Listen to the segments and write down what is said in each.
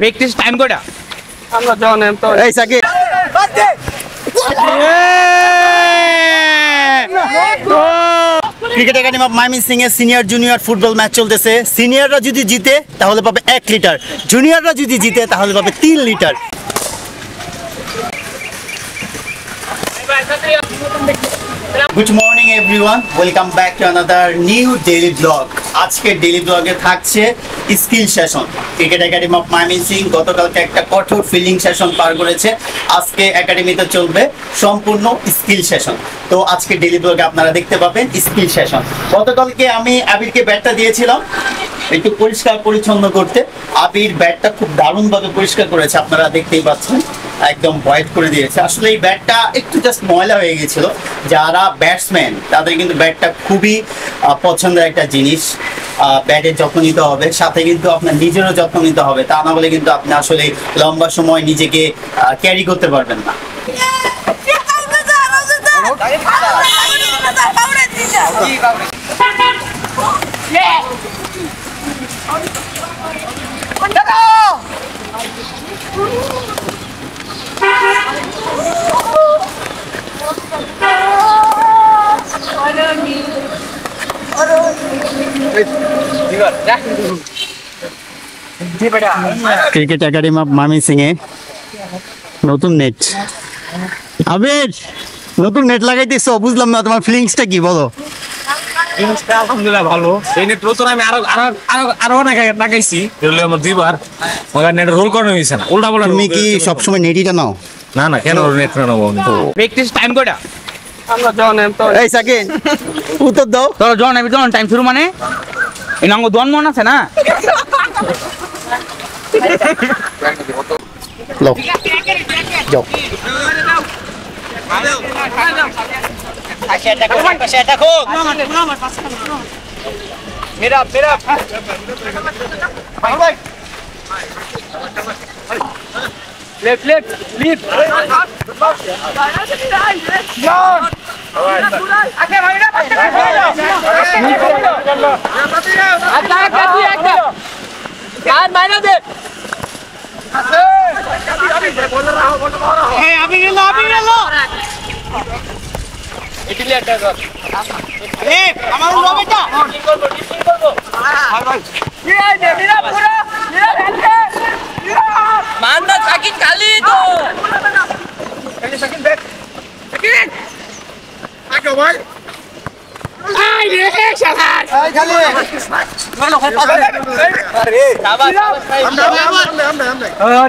Practice time কটা? আমরা জানেন তো এই Shakib cricket academy of Mymensingh এর সিনিয়র জুনিয়র ফুটবল ম্যাচ চলতেছে। সিনিয়ররা যদি জিতে তাহলে পাবে 1 লিটার, জুনিয়ররা যদি জিতে তাহলে পাবে 3 litre. Good morning everyone, welcome back to another new daily blog. আজকের ডেইলি ব্লগে থাকছে skill session. Cricket academy of Mymensingh গতকালকে একটা কঠোর ফিল্ডিং সেশন পার করেছে, আজকে একাডেমিতে চলবে সম্পূর্ণ স্কিল সেশন। তো আজকে ডেইলি ব্লগে আপনারা দেখতে পাবেন স্কিল সেশন। গতকালকে আমি আবিরকে ব্যাটটা দিয়েছিলাম একটু পরিষ্কার পরিচ্ছন্ন করতে। আবির ব্যাটটা খুব দারুণভাবে পরিষ্কার করেছে, আপনারা দেখতেই পাচ্ছেন, একদম হোয়াইট করে দিয়েছে। আসলে এই ব্যাটটা একটু জাস্ট ময়লা হয়ে গেছিল। যারা ব্যাটসম্যান তাদের কিন্তু ব্যাটটা খুবই পছন্দের একটা জিনিস। ব্যাটের যত্ন নিতে হবে, সাথে কিন্তু আপনার নিজেরও যত্ন নিতে হবে, তা না হলে কিন্তু আপনি আসলে লম্বা সময় নিজেকে ক্যারি করতে পারবেন না। ক্রিকেট একাডেমি অফ ময়মনসিংহে নতুন নেট। আবির, নতুন নেট লাগাইতেছো, বুঝলাম না তোমার ফিলিংসটা কি বলো? আলহামদুলিল্লাহ ভালো। এই নেট নতুন আমি আরো অনেক লাগাইছি, আমার 2বার মগার নেট রোল করানো হয়েছে না, উল্টা বলা। তুমি কি সবসময় নেটইটা নাও? না না, কেন নেট নেবো? প্র্যাকটিস টাইম কটা? আমরা জানেন তো। এই সাকিব উত্তর দাও। তোর জন আমি জন টাইম শুরু মানে এই নাঙ্গ জন মন আছে না? লো যাও। মেরা মেরা ভাই লেফট লেফট লিফট জন আগে ভাইরা আচ্ছা কাটি একটা কার মাইনা দে। এই আমি গেল ইটলি একটা গল এই আমার উড়া বেটা কি করব ভাই ভাই কি আইছে মেরা পুরো মেরা খেলছে মানদা সাকিব খালি তো এই সাকিব ব্যাট সাকিব আগে ভাই আই রে শালা আই খালি বলো হয় পাস আরে শাবাশ আমরা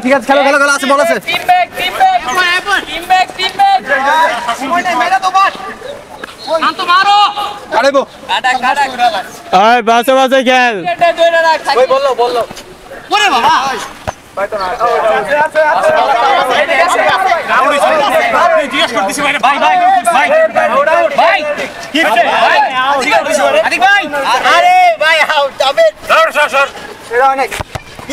ঠিক আছে, খেলো খেলো খেলো আছে, বল আছে। টিম ব্যাক সময় নেই, মেরা তো বাস আন তো মারো আড়াইবো কাটা আয় বাসে খেল এটা ধরে রাখ। ওই বললো ওরে বাবা ভাই তো না আছে আপনি জিজ্ঞেস করতেছি ভাই কি হচ্ছে ভাই জিজ্ঞেস করতেছি আদিক ভাই। আরে ভাই আউট তবে সর এরা অনেক।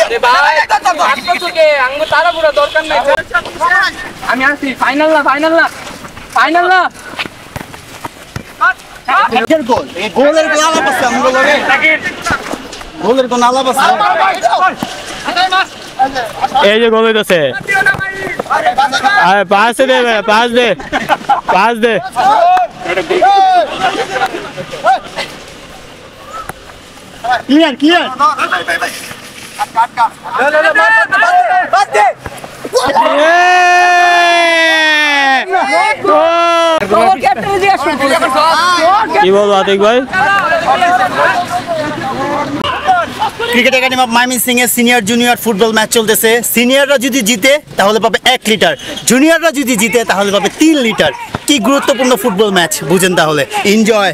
আরে ভাই আত্মকে আঙ্গু তারা পুরো দরকার নাই, আমি আসি। ফাইনাল না এর গোল, এই গোলের গোল আলাপ আছে আমগো লগে। গোলের কোন আলাপ আছে? এই যে গোল হইতাছে, আরে পাস দে ক্লিয়ার বাদ দে। কি বলবো আতিক ভাই? ক্রিকেট একাডেমি অফ ময়মনসিংহ এর সিনিয়র জুনিয়র ফুটবল ম্যাচ চলতেছে। সিনিয়ররা যদি জিতে তাহলে পাবে 1 লিটার, জুনিয়ররা যদি জিতে তাহলে পাবে 3 লিটার। কি গুরুত্বপূর্ণ ফুটবল ম্যাচ, বুঝেন তাহলে। এনজয়।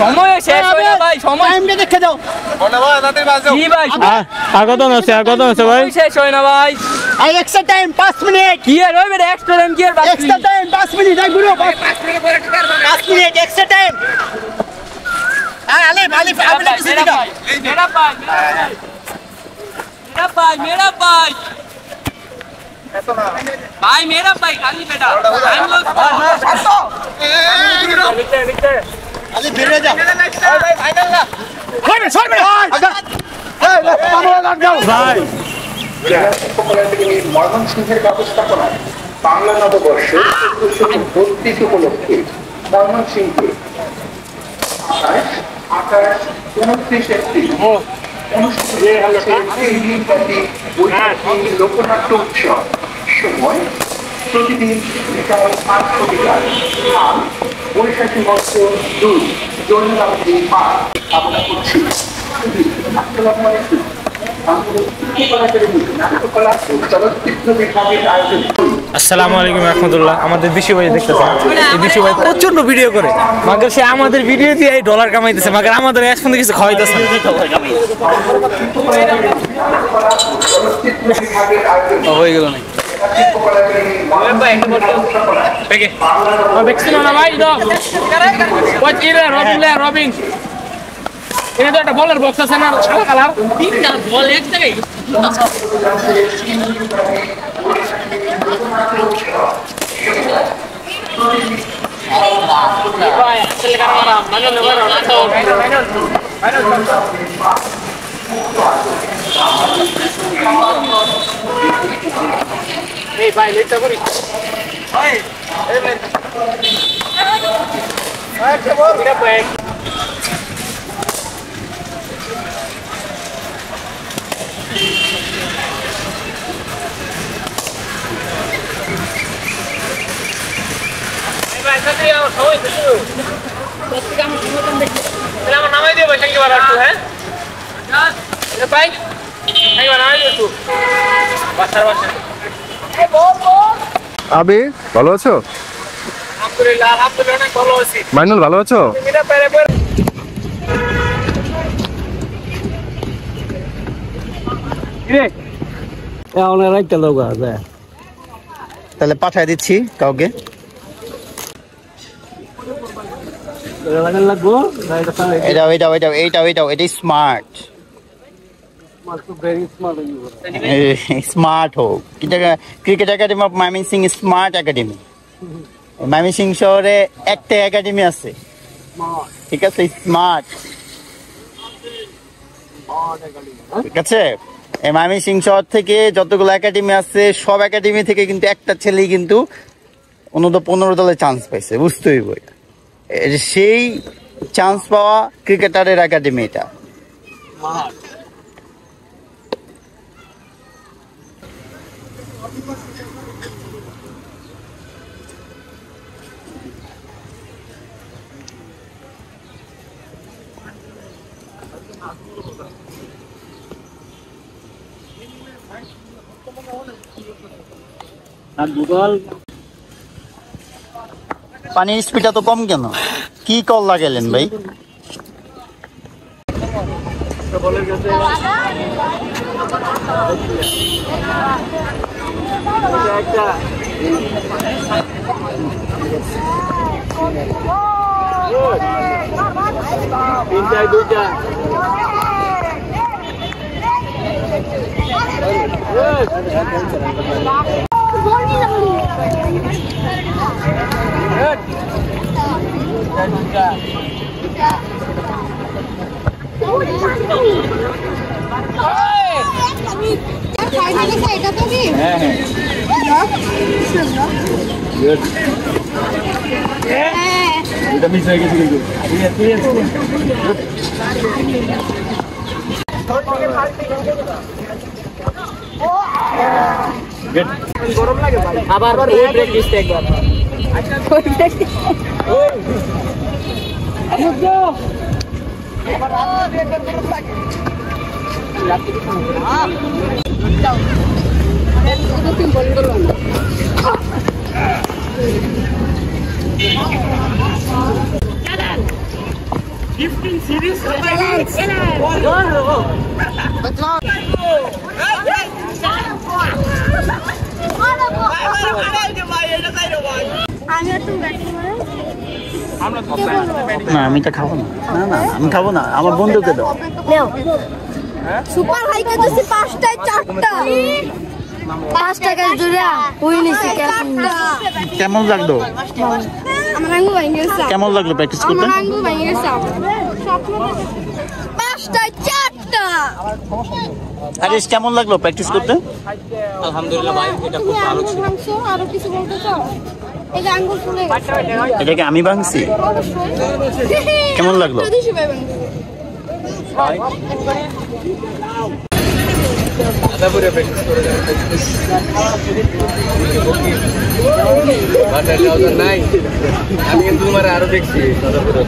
সময় শেষ হয় না ভাই, সময় টাইমটা দেখে যাও। কি ভাই আর কত আছে ভাই? শেষ হয় না ভাই। আর এক্সট্রা টাইম 5 মিনিট। কি আর হবে এক্সট্রা টাইম কি আর বাকি? Extra time 5 minute. I Guru 5 minute extra time. আলে मेरा भाई भाई मेरा भाई खाली बेटा আরে বেরিয়ে যা ভাই ফাইনাল না ভাই ময়মনসিংহের ব্যবস্থাপনায় বাংলা নববর্ষ ১৯৩২ উপলক্ষে ময়মনসিংহে ২৮, ২৯ এপ্রিল লোকনাট্য উৎসব। সময় প্রতিদিন বিকাল ৫:০০ স্থান বৈশাখী মঞ্চ ২ জৈনরামজি পার্ক। আমরা করছি আসসালামু আলাইকুম রহমতুল্লাহ। আমাদের বিশু ভাই দেখতেছেন, এই বিশু ভাই প্রচন্ড ভিডিও করে, মাগর সে আমাদের ভিডিও দিয়ে এই ডলার কামাইতেছে, মাগর আমাদের এখন পর্যন্ত কিছু খাওয়াইতেছে না। হয়ে গেল না দেখছি না ভাই, রবিন এটা তো একটা বলের বক্স আছে না, সাদা কালার তিনটা বল এক জায়গায়। ভাই আসলে কারণ মানল নেবার না তো এই ভাই লেটটা করি ভাই এই লেট আচ্ছা বল এটা ব্যাগ আবি ভালো আছো? মাইনুল ভালো আছো? তাহলে পাঠায় দিচ্ছি কাউকে। এটা স্মার্ট স্মার্ট হোক cricket academy of Mymensingh smart academy. Mymensingh শহরে একটা একাডেমি আছে, ঠিক আছে, স্মার্ট, ঠিক আছে। এই ময়মনসিংহ শহর থেকে যতগুলো একাডেমি আছে সব একাডেমি থেকে কিন্তু একটা ছেলেই কিন্তু অনূর্ধ্ব 15 দলে চান্স পাইছে, বুঝতে হইব। সেই চান্স পাওয়া ক্রিকেটারের একাডেমি এটা। পানির স্পিডটা তো কম কেন? কি কল লাগাইলেন ভাই? গরম লাগে ভাই, আবার প্র্যাকটিস একবার না আমি তো খাবো না, না না আমি খাবো না, আমার বন্ধুকে দাও। সুপার হাইকে দিছি 5টায় 4টা। 5 টাকা জোড়া ওই নিছি কেমন লাগলো? আমার আঙ্গুল ভেঙে গেছে। কেমন লাগলো প্র্যাকটিস করতে? আমার আঙ্গুল ভেঙে গেছে। 5টা 4টা। আরিশ কেমন লাগলো প্র্যাকটিস করতে? আলহামদুলিল্লাহ ভাই, এটা খুব ভালো ছিল। আরো কিছু বলতে চাও? এই যে আঙ্গুল ফুলে গেছে। এটাকে আমি ভাঙছি? অবশ্যই। কেমন লাগলো? যদি শুবে ভাঙছে। আদাপুরে প্র্যাকটিস করে নাই, আমি কিন্তু তোমার আরো দেখছি আদাপুরে।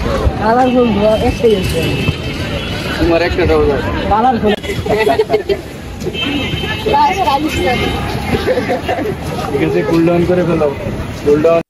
তোমার একটা ঠিক আছে, কুল ডাউন করে ফেলো, কুল ডাউন।